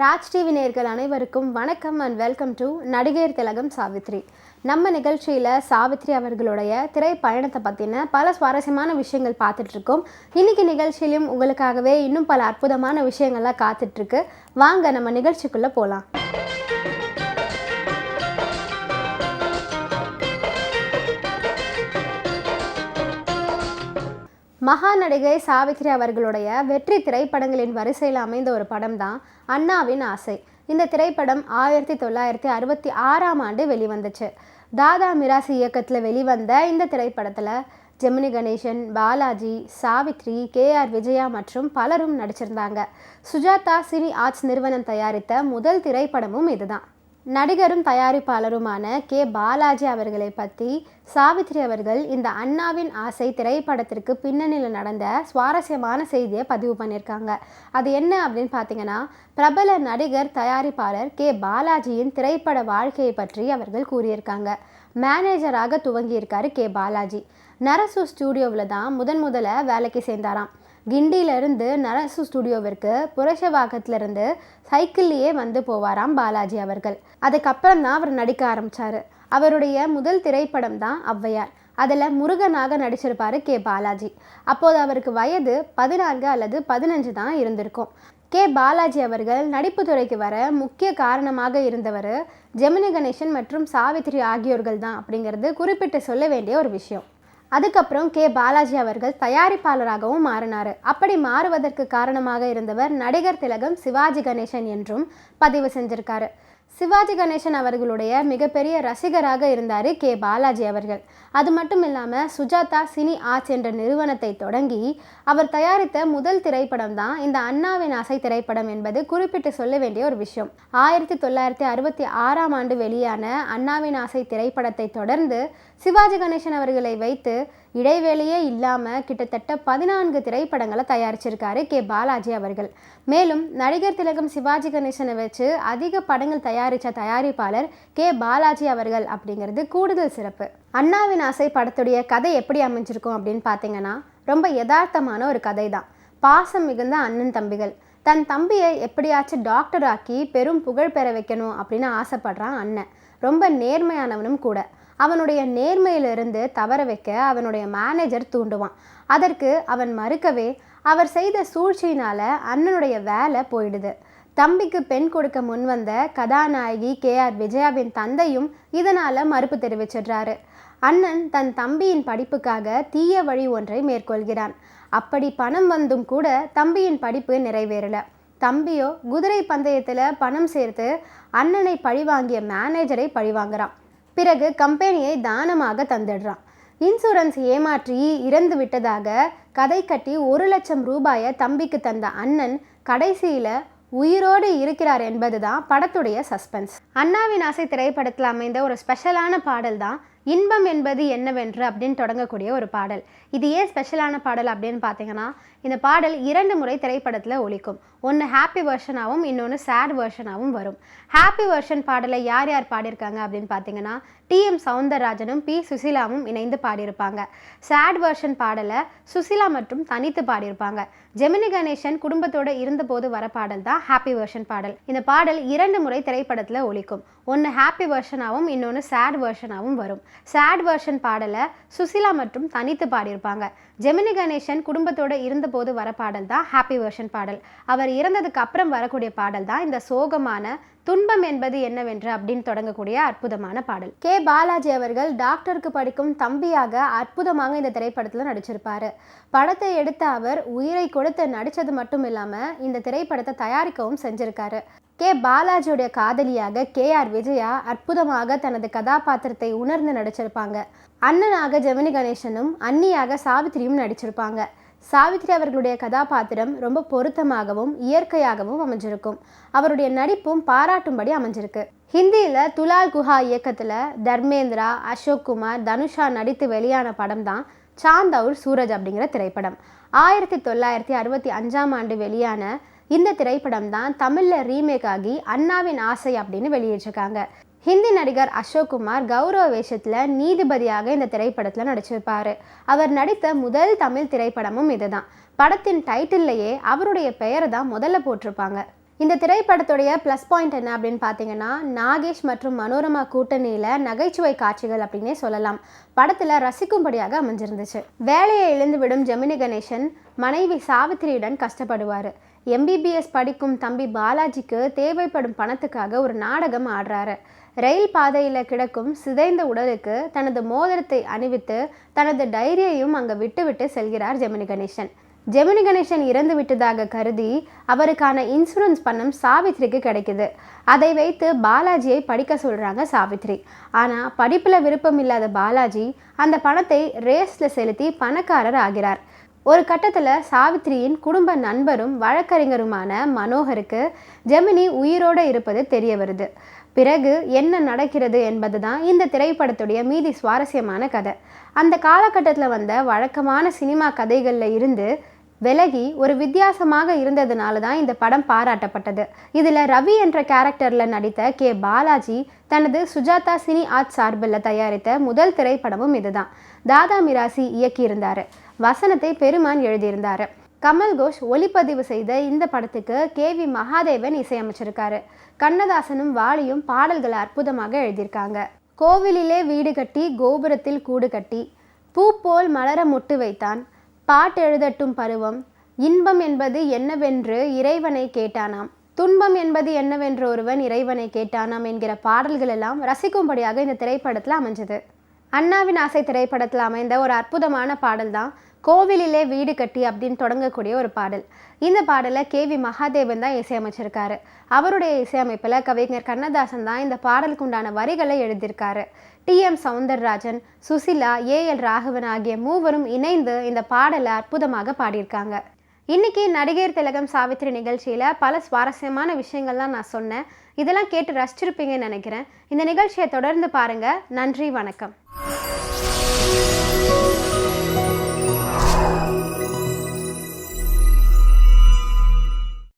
Raj TV நேயர்கள் அனைவருக்கும் வணக்கம் அண்ட் வெல்கம் டு நடிகர் திலகம் சாவித்ரி. நம்ம நிகழ்ச்சியில் சாவித்ரி அவர்களுடைய திரைப்பயணத்தை பற்றின பல சுவாரஸ்யமான விஷயங்கள் பார்த்துட்ருக்கோம். இன்றைக்கி நிகழ்ச்சியிலும் உங்களுக்காகவே இன்னும் பல அற்புதமான விஷயங்கள்லாம் காத்துட்ருக்கு. வாங்க நம்ம நிகழ்ச்சிக்குள்ளே போகலாம். மகா நடிகை சாவித்ரி அவர்களுடைய வெற்றி திரைப்படங்களின் வரிசையில் அமைந்த ஒரு படம் தான் அண்ணாவின் ஆசை. இந்த திரைப்படம் 1966ஆம் ஆண்டு வெளிவந்துச்சு. தாதா மிராசி இயக்கத்தில் வெளிவந்த இந்த திரைப்படத்தில் ஜெமினி கணேசன், பாலாஜி, சாவித்ரி, KR விஜயா மற்றும் பலரும் நடிச்சிருந்தாங்க. சுஜாதா சினி ஆர்ட்ஸ் நிறுவனம் தயாரித்த முதல் திரைப்படமும் இதுதான். நடிகரும் தயாரிப்பாளருமான பாலாஜி அவர்களை பற்றி சாவித்ரி அவர்கள் இந்த அண்ணாவின் ஆசை திரைப்படத்திற்கு பின்னணியில் நடந்த சுவாரஸ்யமான செய்தியை பதிவு பண்ணியிருக்காங்க. அது என்ன அப்படின்னு பார்த்தீங்கன்னா, பிரபல நடிகர் தயாரிப்பாளர் பாலாஜியின் திரைப்பட வாழ்க்கையை பற்றி அவர்கள் கூறியிருக்காங்க. மேனேஜராக துவங்கியிருக்காரு பாலாஜி. நரசு ஸ்டூடியோவில் தான் முதல்ல வேலைக்கு சேர்ந்தாராம். கிண்டியிலிருந்து நரசு ஸ்டுடியோவிற்கு புரஷவாக்கத்திலிருந்து சைக்கிள்லேயே வந்து போவாராம் பாலாஜி அவர்கள். அதுக்கப்புறம் தான் அவர் நடிக்க ஆரம்பித்தார். அவருடைய முதல் திரைப்படம் தான் ஔவையார். அதில் முருகனாக நடிச்சிருப்பார் பாலாஜி. அப்போது அவருக்கு வயது 14 அல்லது 15 தான் இருந்திருக்கும். பாலாஜி அவர்கள் நடிப்பு துறைக்கு வர முக்கிய காரணமாக இருந்தவர் ஜெமினி கணேசன் மற்றும் சாவித்ரி ஆகியோர்கள் தான் அப்படிங்கிறது குறிப்பிட்டு சொல்ல வேண்டிய ஒரு விஷயம். அதுக்கப்புறம் பாலாஜி அவர்கள் தயாரிப்பாளராகவும் மாறினார். அப்படி மாறுவதற்கு காரணமாக இருந்தவர் நடிகர் திலகம் சிவாஜி கணேசன் என்றும் பதிவு செஞ்சிருக்காரு. சிவாஜி கணேசன் அவர்களுடைய மிகப்பெரிய ரசிகராக இருந்தார் பாலாஜி அவர்கள். அது மட்டும் இல்லாமல் சுஜாதா சினி ஆர்ட்ஸ் என்ற நிறுவனத்தை தொடங்கி அவர் தயாரித்த முதல் திரைப்படம் தான் இந்த அண்ணாவின் ஆசை திரைப்படம் என்பது குறிப்பிட்டு சொல்ல வேண்டிய ஒரு விஷயம். 1966ஆம் ஆண்டு வெளியான அண்ணாவின் ஆசை திரைப்படத்தை தொடர்ந்து சிவாஜி கணேசன் அவர்களை வைத்து இடைவேளையே இல்லாமல் கிட்டத்தட்ட 14 திரைப்படங்களை தயாரிச்சிருக்காரு பாலாஜி அவர்கள். மேலும் நடிகர் திலகம் சிவாஜி கணேசனை வச்சு அதிக படங்கள் தயாரித்த தயாரிப்பாளர் பாலாஜி அவர்கள் அப்படிங்கிறது கூடுதல் சிறப்பு. அண்ணாவின் ஆசை படத்துடைய கதை எப்படி அமைஞ்சிருக்கும் அப்படின்னு பார்த்தீங்கன்னா, ரொம்ப யதார்த்தமான ஒரு கதை தான். பாசம் மிகுந்த அண்ணன் தம்பிகள். தன் தம்பியை எப்படியாச்சும் டாக்டர் ஆக்கி பெரும் புகழ் பெற வைக்கணும் அப்படின்னு ஆசைப்படுறான் அண்ணன். ரொம்ப நேர்மையானவனும் கூட. அவனுடைய நேர்மையிலிருந்து தவற வைக்க அவனுடைய மேனேஜர் தூண்டுவான். அதற்கு அவன் மறுக்கவே அவர் செய்த சூழ்ச்சியினால் அண்ணனுடைய வேலை போயிடுது. தம்பிக்கு பெண் கொடுக்க முன்வந்த கதாநாயகி KR விஜயாவின் தந்தையும் இதனால் மறுப்பு தெரிவிச்சிடுறாரு. அண்ணன் தன் தம்பியின் படிப்புக்காக தீய வழி ஒன்றை மேற்கொள்கிறான். அப்படி பணம் வந்தும் கூட தம்பியின் படிப்பு நிறைவேறல. தம்பியோ குதிரை பந்தயத்தில் பணம் சேர்த்து அண்ணனை பழிவாங்கிய மேனேஜரை பழிவாங்குறான். பிறகு கம்பெனியை தானமாக தந்துடுறான். இன்சூரன்ஸ் ஏமாற்றி இறந்து விட்டதாக கதை கட்டி 1 லட்சம் ரூபாயை தம்பிக்கு தந்த அண்ணன் கடைசியில் உயிரோடு இருக்கிறார் என்பதுதான் படத்துடைய சஸ்பென்ஸ். அண்ணாவின் ஆசை திரைப்படத்தில் அமைந்த ஒரு ஸ்பெஷலான பாடல் தான் இன்பம் என்பது என்னவென்று அப்படின்னு தொடங்கக்கூடிய ஒரு பாடல். இது ஏன் ஸ்பெஷலான பாடல் அப்படின்னு பார்த்தீங்கன்னா, இந்த பாடல் 2 முறை திரைப்படத்தில் ஒலிக்கும். ஒன்று ஹாப்பி வெர்ஷனாகவும் இன்னொன்று சேட் வெர்ஷனாகவும் வரும். ஹாப்பி வெர்ஷன் பாடலை யார் யார் பாடியிருக்காங்க அப்படின்னு பார்த்தீங்கன்னா, TM சௌந்தரராஜனும் P சுசிலாவும் இணைந்து பாடியிருப்பாங்க. சேட் வெர்ஷன் பாடலை சுசிலா மற்றும் தனித்து பாடியிருப்பாங்க. ஜெமினி கணேசன் குடும்பத்தோடு இருந்தபோது வர பாடல் தான் ஹாப்பி வெர்ஷன் பாடல். இந்த பாடல் 2 முறை திரைப்படத்தில் ஒலிக்கும். ஒன்று ஹாப்பி வெர்ஷனாகவும் இன்னொன்று சேட் வெர்ஷனாகவும் வரும். சேட் வெர்ஷன் பாடலை சுசிலா மற்றும் தனித்து பாடியிருப்பாங்க. ஜெமினி கணேசன் குடும்பத்தோடு இருந்தபோது வர பாடல் தான் ஹாப்பி வெர்ஷன் பாடல். அவர் இறந்ததுக்கு அப்புறம் வரக்கூடிய பாடல் தான் இந்த சோகமான துன்பம் என்பது என்னவென்று அப்படின்னு தொடங்கக்கூடிய அற்புதமான பாடல். பாலாஜி அவர்கள் டாக்டருக்கு படிக்கும் தம்பியாக அற்புதமாக இந்த திரைப்படத்தில் நடிச்சிருப்பாரு. படத்தை எடுத்த அவர் உயிரை கொடுத்து நடித்தது மட்டும் இல்லாமல் இந்த திரைப்படத்தை தயாரிக்கவும் செஞ்சிருக்காரு. பாலாஜியுடைய காதலியாக KR விஜயா அற்புதமாக தனது கதாபாத்திரத்தை உணர்ந்து நடிச்சிருப்பாங்க. அண்ணனாக ஜெமினி கணேசனும் அண்ணியாக சாவித்ரியும் நடிச்சிருப்பாங்க. சாவித்ரி அவர்களுடைய கதாபாத்திரம் ரொம்ப பொருத்தமாகவும் இயற்கையாகவும் அமைஞ்சிருக்கும். அவருடைய நடிப்பும் பாராட்டும்படி அமைஞ்சிருக்கு. ஹிந்தியில் துலால் குஹா இயக்கத்தில் தர்மேந்திரா, அசோக் குமார், தனுஷா நடித்து வெளியான படம் தான் சாந்த் அவுர் சூரஜ் அப்படிங்கிற திரைப்படம். 1965ஆம் ஆண்டு வெளியான இந்த திரைப்படம் தான் தமிழில் ரீமேக் ஆகி அண்ணாவின் ஆசை அப்படின்னு வெளியிட்டிருக்காங்க. ஹிந்தி நடிகர் அசோக் குமார் கௌரவ வேஷத்தில் நீதிபதியாக இந்த திரைப்படத்தில் நடிச்சிருப்பார். அவர் நடித்த முதல் தமிழ் திரைப்படமும் இதுதான். படத்தின் டைட்டில்லையே அவருடைய பெயரை தான் முதல்ல போட்டிருப்பாங்க. இந்த திரைப்படத்துடைய ப்ளஸ் பாயிண்ட் என்ன அப்படின்னு பார்த்தீங்கன்னா, நாகேஷ் மற்றும் மனோரமா கூட்டணியில் நகைச்சுவை காட்சிகள் அப்படின்னே சொல்லலாம். படத்தில் ரசிக்கும்படியாக அமைஞ்சிருந்துச்சு. வேலையை இழந்துவிடும் ஜெமினி கணேசன் மனைவி சாவித்திரியுடன் கஷ்டப்படுவார். எம்பிபிஎஸ் படிக்கும் தம்பி பாலாஜிக்கு தேவைப்படும் பணத்துக்காக ஒரு நாடகம் ஆடுறாரு. ரயில் பாதையில் கிடக்கும் சிதைந்த உடலுக்கு தனது மோதிரத்தை அணிவித்து தனது டைரியையும் அங்கே விட்டுவிட்டு செல்கிறார் ஜெமினி கணேசன். ஜெமினி கணேசன் இறந்து விட்டதாக கருதி அவருக்கான இன்சூரன்ஸ் பணம் சாவித்ரிக்கு கிடைக்குது. அதை வைத்து பாலாஜியை படிக்க சொல்கிறாங்க சாவித்ரி. ஆனால் படிப்பில் விருப்பம் இல்லாத பாலாஜி அந்த பணத்தை ரேஸில் செலுத்தி பணக்காரர் ஆகிறார். ஒரு கட்டத்தில் சாவித்ரியின் குடும்ப நண்பரும் வழக்கறிஞருமான மனோகருக்கு ஜெமினி உயிரோடு இருப்பது தெரிய வருது. பிறகு என்ன நடக்கிறது என்பது தான் இந்த திரைப்படத்துடைய மீதி சுவாரஸ்யமான கதை. அந்த காலகட்டத்தில் வந்த வழக்கமான சினிமா கதைகளில் இருந்து விலகி ஒரு வித்தியாசமாக இருந்ததுனால தான் இந்த படம் பாராட்டப்பட்டது. இதில் ரவி என்ற கேரக்டரில் நடித்த கே பாலாஜி தனது சுஜாதா சினி ஆர்ட் சார்பில் தயாரித்த முதல் திரைப்படமும் இதுதான். தாதா மிராசி இயக்கியிருந்தார். வசனத்தை பெருமான் எழுதியிருந்தார். கமல் கோஷ் ஒளிப்பதிவு செய்த இந்த படத்துக்கு KV மகாதேவன் இசையமைச்சிருக்காரு. கண்ணதாசனும் வாலியும் பாடல்களை அற்புதமாக எழுதியிருக்காங்க. கோவிலிலே வீடு கட்டி கோபுரத்தில் கூடு கட்டி பூ போல் மலர மொட்டு வைத்தான், பாட்டெழுதட்டும் பருவம், இன்பம் என்பது என்னவென்று இறைவனை கேட்டானாம், துன்பம் என்பது என்னவென்று ஒருவன் இறைவனை கேட்டானாம் என்கிற பாடல்கள் எல்லாம் ரசிக்கும்படியாக இந்த திரைப்படத்தில் அமைஞ்சது. அண்ணாவின் ஆசை திரைப்படத்தில் அமைந்த ஒரு அற்புதமான பாடல் தான் கோவிலிலே வீடு கட்டி அப்படின்னு தொடங்கக்கூடிய ஒரு பாடல். இந்த பாடலை KV மகாதேவன் தான் இசையமைச்சிருக்காரு. அவருடைய இசையமைப்பில் கவிஞர் கண்ணதாசன் தான் இந்த பாடலுக்கு உண்டான வரிகளை எழுதியிருக்காரு. TM சௌந்தரராஜன், சுசிலா, AL ராகவன் ஆகிய மூவரும் இணைந்து இந்த பாடலை அற்புதமாக பாடியிருக்காங்க. இன்னைக்கு நடிகர் திலகம் சாவித்ரி நிகழ்ச்சியில் பல சுவாரஸ்யமான விஷயங்கள்லாம் நான் சொன்னேன். இதெல்லாம் கேட்டு ரசிச்சிருப்பீங்கன்னு நினைக்கிறேன். இந்த நிகழ்ச்சியை தொடர்ந்து பாருங்கள். நன்றி, வணக்கம்.